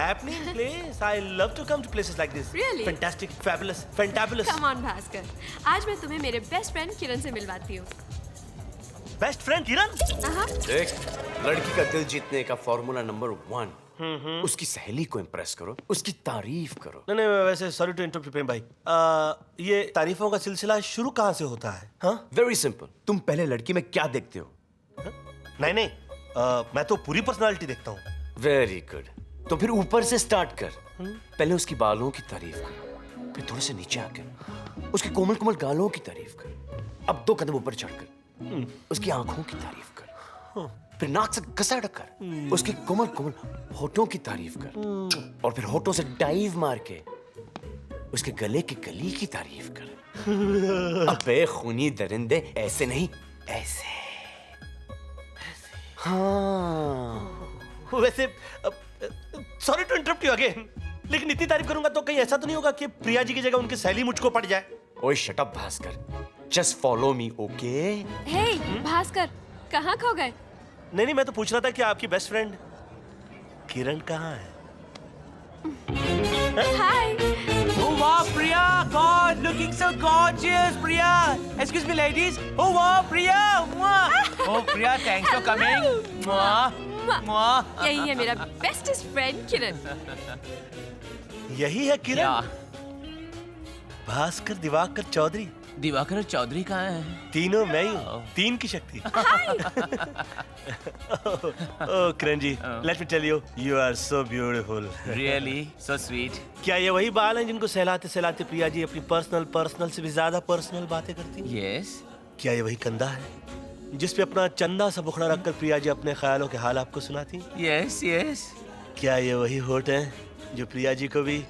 happening place. I love to come to places like this. Really? Fantastic, fabulous, fantabulous. Come on Bhaskar, आज मैं तुम्हें मेरे best friend किरण से मिलवाती हूँ। Best friend किरण? देख, लड़की का दिल जीतने का फॉर्मूला नंबर 1, उसकी सहेली को इम्प्रेस करो, उसकी तारीफ करो। नहीं वैसे सॉरी टू इंटरप्ट प्रेम भाई, ये तारीफों का सिलसिला शुरू कहाँ से होता है? हाँ? वेरी सिंपल, तुम पहले लड़की में क्या देखते हो? नहीं, मैं तो पूरी पर्सनालिटी देखता हूँ। वेरी गुड, तो फिर ऊपर से स्टार्ट कर। पहले उसकी बालों की तारीफ कर, फिर थोड़े से नीचे आकर उसके कोमल कोमल गालों की तारीफ कर, अब 2 कदम ऊपर चढ़कर उसकी आंखों की तारीफ कर, फिर नाक से घसा कर उसके कोमल कोमल होठों की तारीफ कर, और फिर होठों से डाइव मार के उसके गले की कली की तारीफ कर। अबे खूनी दरिंदे, ऐसे नहीं, ऐसे। हाँ। वैसे sorry to interrupt you again, लेकिन इतनी तारीफ करूंगा तो कहीं ऐसा तो नहीं होगा कि प्रिया जी की जगह उनकी सहेली मुझको पड़ जाए? ओए shut up Bhaskar, just follow me, okay? Hey Bhaskar, कहाँ खो गए? नहीं, मैं तो पूछ रहा था कि आपकी बेस्ट फ्रेंड किरण कहाँ है? हाय। Oh wow, Priya! God, looking so gorgeous, Priya! Excuse me, ladies. Oh wow, Priya! Mwah! Oh Priya, thanks for coming. Mwah! Mwah! यही है मेरा बेस्टेस्ट फ्रेंड किरण। यही है किरण? Yeah. भास्कर दिवाकर चौधरी, दिवाकर चौधरी कहाँ है? तीनों मैं ही हूँ, 3 की शक्ति। Oh Kiran ji, let me tell you, you are so beautiful. Really? So sweet. क्या ये वही बाल हैं जिनको सहलाते सहलाते प्रिया जी अपनी पर्सनल से भी ज्यादा पर्सनल बातें करती हैं? Yes. क्या ये वही कंधा है जिस पे अपना चंदा सा बुखड़ा रखकर प्रिया जी अपने ख्यालों के हाल आपको सुनाती? Yes, yes. क्या ये वही होठ हैं जो प्रिया जी को भी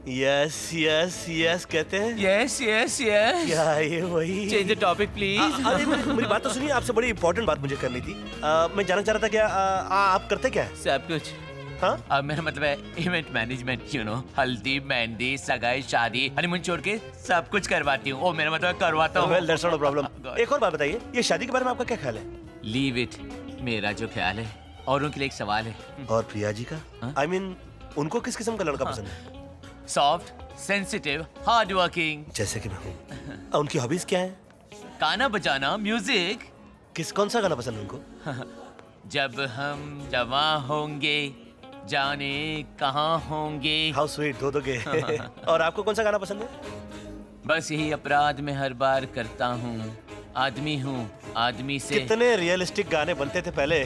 यस यस यस कहते हैं? Yes, yes, yes. क्या ये वही? Change the topic, please. अरे मेरी बात तो सुनिए, आपसे बड़ी इंपॉर्टेंट बात मुझे करनी थी। मैं जानना चाह रहा था क्या आप करते क्या है? सब कुछ। हाँ? अब मेरा मतलब है इवेंट मैनेजमेंट, यू नो, हल्दी, मेहंदी, सगाई, शादी, हनीमून छोड़ के सब कुछ करवाती हूँ। ओ मेरा मतलब करवाता हूँ। Well, that's not a problem. एक और बात बताइए, ये शादी के बारे में आपका क्या ख्याल है? लीव इट, मेरा जो ख्याल है। और उनके लिए एक सवाल है। और प्रिया जी का? I mean, उनको किस किस्म का लड़का पसंद है? Soft, sensitive, hard working. जैसे कि मैं हूँ। उनकी हॉबीज क्या है? गाना बजाना, म्यूजिक। कौन सा गाना पसंद है उनको? जब हम जवां होंगे, जाने कहाँ होंगे। हाउ स्वीट, दो दोगे। और आपको कौन सा गाना पसंद है? बस यही अपराध मैं हर बार करता हूँ। आदमी हूँ, आदमी से। कितने रियलिस्टिक गाने बनते थे पहले,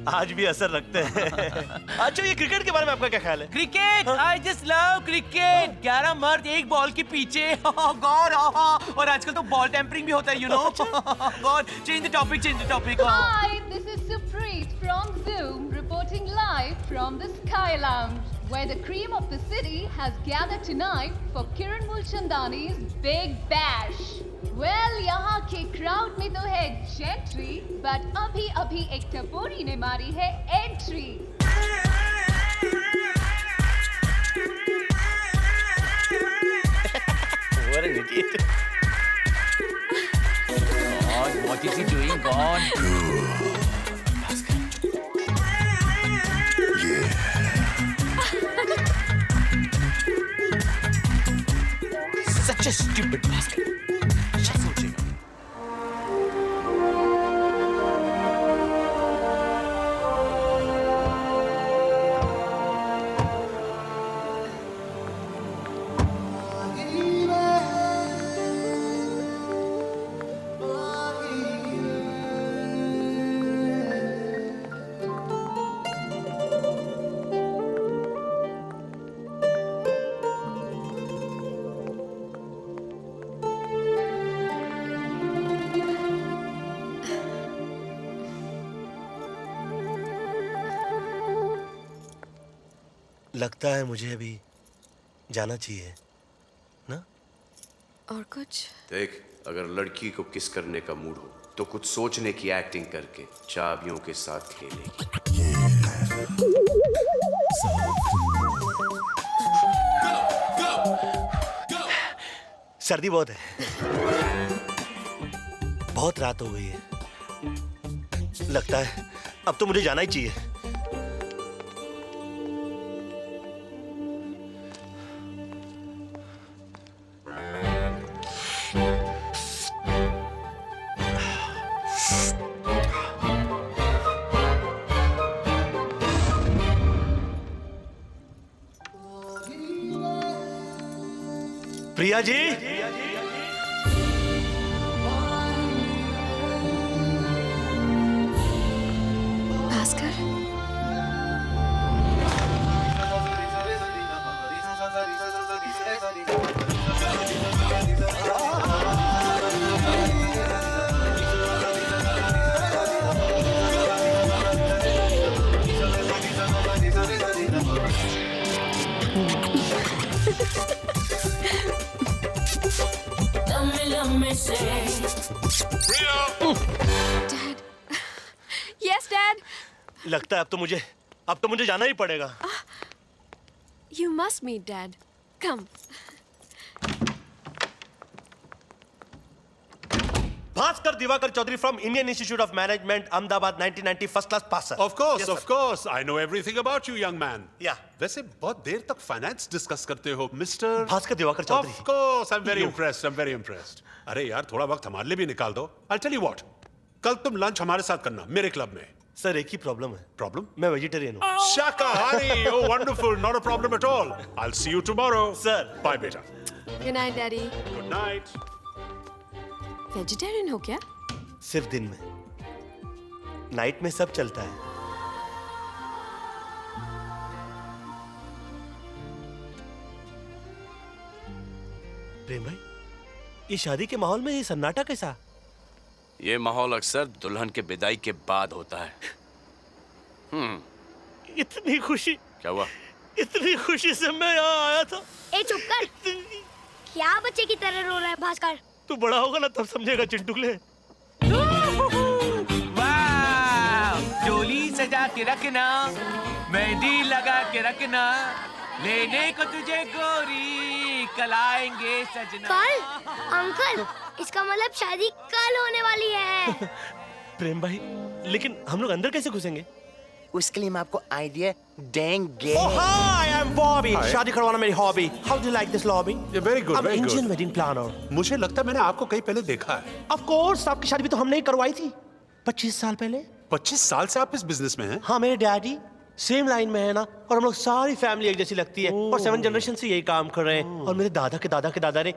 आज भी असर रखते हैं। अच्छा, ये क्रिकेट के बारे में आपका क्या ख्याल है? Cricket, I just love cricket. 11 मर्द एक बॉल के पीछे। गॉड, और आजकल तो बॉल टेम्परिंग भी होता है, you know. God, change the topic, change the topic. Hi, this is Supreet from Zoom reporting live from the Sky Lounge, where the cream of the city has gathered tonight for Kiran Mulchandani's Big Bash. Well, यहाँ के crowd में तो है gentry, but अभी एक टपोरी ने मारी है entry. What an idiot. God, what is he doing, God? Such a stupid basket. क्या सोचेगा? लगता है मुझे अभी जाना चाहिए ना? और कुछ? देख, अगर लड़की को किस करने का मूड हो तो कुछ सोचने की एक्टिंग करके चाबियों के साथ खेलेगी। सर्दी बहुत है, बहुत रात हो गई है, लगता है अब तो मुझे जाना ही चाहिए। Priya ji, Bhaskar, dad. Yes dad, लगता है अब तो मुझे जाना ही पड़ेगा। You must meet dad. Come. Bhaskar Diwakar Chaudhary from Indian Institute of Management, Ahmedabad, 1990, first class pass. Of course, I know everything about you, young man. Yeah. वैसे बहुत देर तक फाइनेंस डिस्कस करते हो, mister Bhaskar Diwakar Chaudhary. Of course, I'm very impressed. अरे यार, थोड़ा वक्त हमारे लिए भी निकाल दो। I'll tell you what, कल तुम लंच हमारे साथ करना, मेरे क्लब में। सर एक ही प्रॉब्लम है, Problem? मैं वेजिटेरियन हूँ। शाकाहारी, oh wonderful, not a problem at all. I'll see you tomorrow. Sir. Bye बेटा. Good night daddy. Good night. Vegetarian हो क्या? सिर्फ दिन में, नाइट में सब चलता है। प्रेम भाई, ये शादी के माहौल में ये सन्नाटा कैसा? ये माहौल अक्सर दुल्हन के विदाई के बाद होता है। इतनी खुशी, क्या हुआ? इतनी खुशी से मैं यहाँ आया था। ए चुप कर। क्या बच्चे की तरह रो रहा है भास्कर? तू बड़ा होगा ना तब समझेगा चिंटुकले। वाह, चोली सजा के रखना, मेहंदी लगा के रखना, लेने को तुझे गोरी, कल आएंगे सजना। कल? अंकल, इसका मतलब शादी कल होने वाली है। प्रेम भाई, लेकिन हम लोग अंदर कैसे घुसेंगे? उसके लिए मैं आपको आइडिया देंगे। Oh hi, I'm Bobby. शादी करवाना मेरी hobby. How do you like this lobby? Yeah, very good, I'm very Indian good. wedding planner. मुझे लगता है मैंने आपको कहीं पहले देखा है। Of course, आपकी शादी भी तो हमने ही करवाई थी 25 साल पहले। 25 साल से आप इस बिजनेस में हैं? हाँ, मेरे डैडी सेम लाइन में है ना, और हम लोग सारी फैमिली एक जैसी लगती है, और 7 जनरेशन से यही काम कर रहे हैं। और मेरे दादा के दादा ने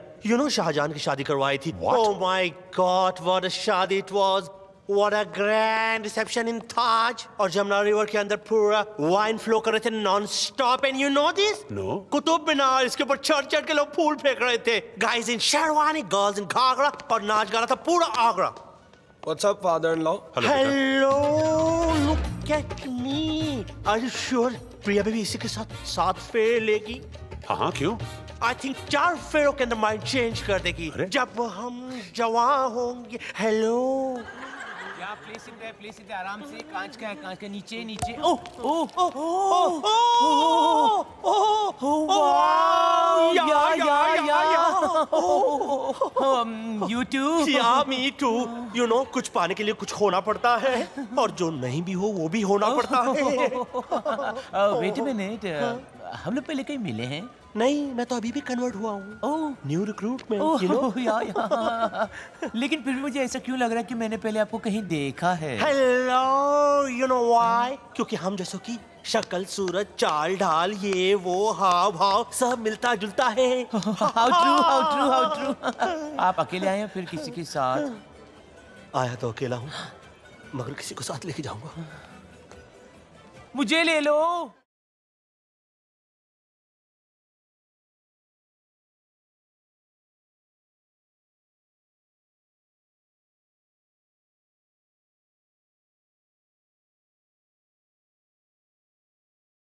शाहजहान की शादी करवाई थी। What? Oh my God, what a शादी it was. What a grand reception in Taj. और जमुना रिवर के अंदर पूरा वाइन फ्लो कर रहे थे non stop. And you know this? No. Qutub Minar, इसके ऊपर चढ़ के लोग फूल फेंक रहे थे। Guys in sherwani, girls in ghagra, और नाच गा रहा था पूरा Agra. What's up, father-in-law? Hello बेटा। Hello, look at me. Are you sure Priya baby इसी के साथ फेर लेगी? हाँ, क्यों? I think 4 फेरों के अंदर माइंड चेंज कर देगी अरे? जब हम जवान होंगे। हेलो, क्या प्लेसिंग है आराम से, कांच के नीचे नीचे। ओह ओह ओह ओह, you too? yeah, me too. You know, कुछ पाने के लिए कुछ खोना पड़ता है, और जो नहीं भी हो वो भी होना पड़ता है। वेट अ मिनट, हम लोग पहले कहीं मिले हैं? नहीं, मैं तो अभी भी कन्वर्ट हुआ हूँ। Oh, new recruitment, oh, you know? या। लेकिन फिर भी मुझे ऐसा क्यों लग रहा है कि मैंने पहले आपको कहीं देखा है? Hello, you know why? क्योंकि हम जैसों की शक्ल, सूरत, चाल ढाल, ये वो हाव भाव सब मिलता जुलता है। How true. आप अकेले आए हैं फिर किसी के साथ? आया तो अकेला हूँ, मगर किसी को साथ लेके जाऊंगा। मुझे ले लो।